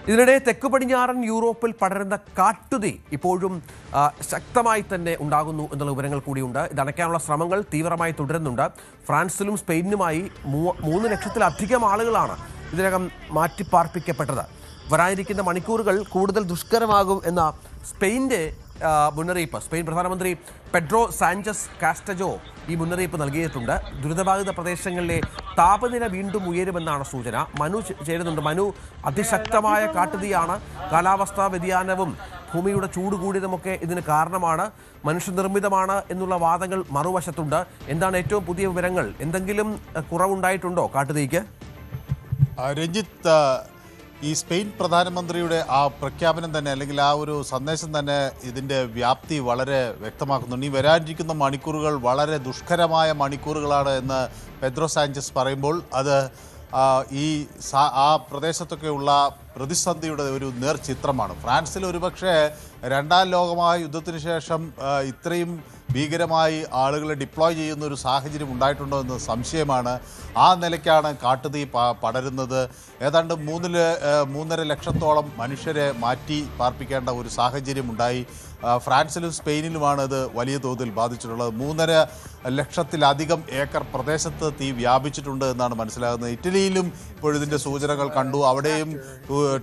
ഇതിനിടെ തെക്ക് പടിഞ്ഞാറൻ യൂറോപ്പിൽ പടരുന്ന കാട്ടുതീ ഇപ്പോഴും ശക്തമായി തന്നെ ഉണ്ടാകുന്നു എന്നുള്ള വിവരങ്ങൾ കൂടിയുണ്ട്. ഇത് അണയ്ക്കാനുള്ള ശ്രമങ്ങൾ തീവ്രമായി തുടരുന്നുണ്ട്. ഫ്രാൻസിലും സ്പെയിനിലുമായി 3 ലക്ഷത്തിലധികം ആളുകളാണ് ഇതിനകം മാറ്റിപ്പാർപ്പിക്കപ്പെട്ടത്. വരാനിരിക്കുന്ന മണിക്കൂറുകൾ കൂടുതൽ ദുഷ്കരമാകും എന്ന സ്പെയിൻ്റെ മുന്നറിയിപ്പ് സ്പെയിൻ പ്രധാനമന്ത്രി പെഡ്രോ സാഞ്ചസ് കാസ്റ്റജോ ഈ മുന്നറിയിപ്പ് നൽകിയിട്ടുണ്ട്. ദുരിതബാധിത പ്രദേശങ്ങളിലെ താപനില വീണ്ടും ഉയരുമെന്നാണ് സൂചന. മനു ചേരുന്നുണ്ട്. മനു, അതിശക്തമായ കാട്ടുതീയാണ്. കാലാവസ്ഥാ വ്യതിയാനവും ഭൂമിയുടെ ചൂട് കൂടിയതുമൊക്കെ ഇതിന് കാരണമാണ്. മനുഷ്യനിർമ്മിതമാണ് എന്നുള്ള വാദങ്ങൾ മറുവശത്തുണ്ട്. എന്താണ് ഏറ്റവും പുതിയ വിവരങ്ങൾ? എന്തെങ്കിലും കുറവുണ്ടായിട്ടുണ്ടോ കാട്ടുതീക്ക്? രഞ്ജിത്ത്, ഈ സ്പെയിൻ പ്രധാനമന്ത്രിയുടെ ആ പ്രഖ്യാപനം തന്നെ, അല്ലെങ്കിൽ ആ ഒരു സന്ദേശം തന്നെ ഇതിൻ്റെ വ്യാപ്തി വളരെ വ്യക്തമാക്കുന്നുണ്ട്. ഈ വരാനിരിക്കുന്ന മണിക്കൂറുകൾ വളരെ ദുഷ്കരമായ മണിക്കൂറുകളാണ് എന്ന് പെഡ്രോ സാഞ്ചസ് പറയുമ്പോൾ അത് ആ പ്രദേശത്തൊക്കെയുള്ള പ്രതിസന്ധിയുടെ ഒരു നേർചിത്രമാണ്. ഫ്രാൻസിൽ ഒരുപക്ഷെ 2ാം ലോകമഹായുദ്ധത്തിന് ശേഷം ഇത്രയും ഭീകരമായി ആളുകളെ ഡിപ്ലോയ് ചെയ്യുന്ന ഒരു സാഹചര്യം ഉണ്ടായിട്ടുണ്ടോ എന്ന് സംശയമാണ്. ആ നിലയ്ക്കാണ് കാട്ടുതീ പടരുന്നത്. ഏതാണ്ട് 3.5 ലക്ഷത്തോളം മനുഷ്യരെ മാറ്റി പാർപ്പിക്കേണ്ട ഒരു സാഹചര്യം ഉണ്ടായി. ഫ്രാൻസിലും സ്പെയിനിലുമാണ് ഇത് വലിയ തോതിൽ ബാധിച്ചിട്ടുള്ളത്. 3.5 ലക്ഷത്തിലധികം ഏക്കർ പ്രദേശത്ത് തീ വ്യാപിച്ചിട്ടുണ്ട് എന്നാണ് മനസ്സിലാകുന്നത്. ഇറ്റലിയിലും ഇപ്പോഴിതിൻ്റെ സൂചനകൾ കണ്ടു. അവിടെയും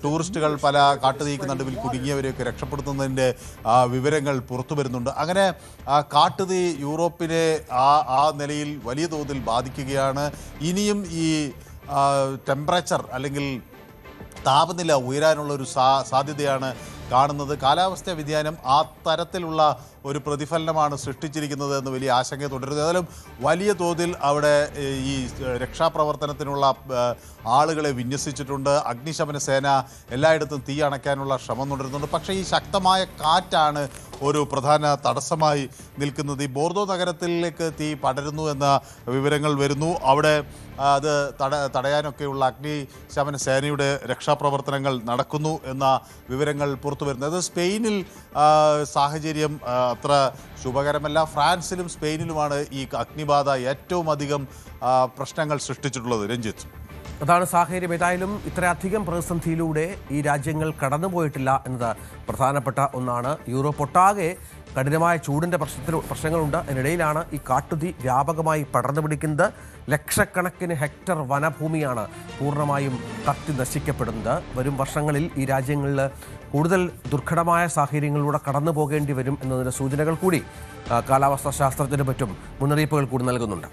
ടൂറിസ്റ്റുകൾ പല കാട്ടുതീക്ക് നടുവിൽ കുടുങ്ങിയവരെയൊക്കെ രക്ഷപ്പെടുത്തുന്നതിൻ്റെ വിവരങ്ങൾ പുറത്തു വരുന്നുണ്ട്. അങ്ങനെ കാട്ടുതീ യൂറോപ്പിനെ ആ നിലയിൽ വലിയ തോതിൽ ബാധിക്കുകയാണ്. ഇനിയും ഈ ടെമ്പറേച്ചർ അല്ലെങ്കിൽ താപനില ഉയരാനുള്ള ഒരു സാധ്യതയാണ് കാണുന്നത്. കാലാവസ്ഥാ വ്യതിയാനം ആ തരത്തിലുള്ള ഒരു പ്രതിഫലനമാണ് സൃഷ്ടിച്ചിരിക്കുന്നത് എന്ന് വലിയ ആശങ്ക തുടരുന്നു. ഏതായാലും വലിയ തോതിൽ അവിടെ ഈ രക്ഷാപ്രവർത്തനത്തിനുള്ള ആളുകളെ വിന്യസിച്ചിട്ടുണ്ട്. അഗ്നിശമന സേന എല്ലായിടത്തും തീ അണയ്ക്കാനുള്ള ശ്രമം തുടരുന്നുണ്ട്. പക്ഷേ ഈ ശക്തമായ കാറ്റാണ് ഒരു പ്രധാന തടസ്സമായി നിൽക്കുന്നത്. ഈ ബോർദോ നഗരത്തിലേക്ക് തീ പടരുന്നു എന്ന വിവരങ്ങൾ വരുന്നു. അവിടെ അത് തടയാനൊക്കെയുള്ള അഗ്നിശമന സേനയുടെ രക്ഷാപ്രവർത്തനങ്ങൾ നടക്കുന്നു എന്ന വിവരങ്ങൾ പുറത്തു വരുന്നത്. അത് സ്പെയിനിൽ സാഹചര്യം അത്ര ശുഭകരമല്ല. ഫ്രാൻസിലും സ്പെയിനിലുമാണ് ഈ അഗ്നിബാധ ഏറ്റവും അധികം പ്രശ്നങ്ങൾ സൃഷ്ടിച്ചിട്ടുള്ളത്. രഞ്ജിത്ത്, അതാണ് സാഹചര്യം. ഏതായാലും ഇത്രയധികം പ്രതിസന്ധിയിലൂടെ ഈ രാജ്യങ്ങൾ കടന്നുപോയിട്ടില്ല എന്നത് പ്രധാനപ്പെട്ട ഒന്നാണ്. യൂറോപ്പ് ഒട്ടാകെ കഠിനമായ ചൂടിൻ്റെ പ്രശ്നങ്ങളുണ്ട്. അതിനിടയിലാണ് ഈ കാട്ടുതീ വ്യാപകമായി പടർന്നു പിടിക്കുന്നത്. ലക്ഷക്കണക്കിന് ഹെക്ടർ വനഭൂമിയാണ് പൂർണ്ണമായും കത്തി നശിക്കപ്പെടുന്നത്. വരും വർഷങ്ങളിൽ ഈ രാജ്യങ്ങളിൽ കൂടുതൽ ദുർഘടമായ സാഹചര്യങ്ങളിലൂടെ കടന്നു പോകേണ്ടി വരും എന്നതിൻ്റെ സൂചനകൾ കൂടി കാലാവസ്ഥാ ശാസ്ത്രജ്ഞരും മറ്റും മുന്നറിയിപ്പുകൾ കൂടി നൽകുന്നുണ്ട്.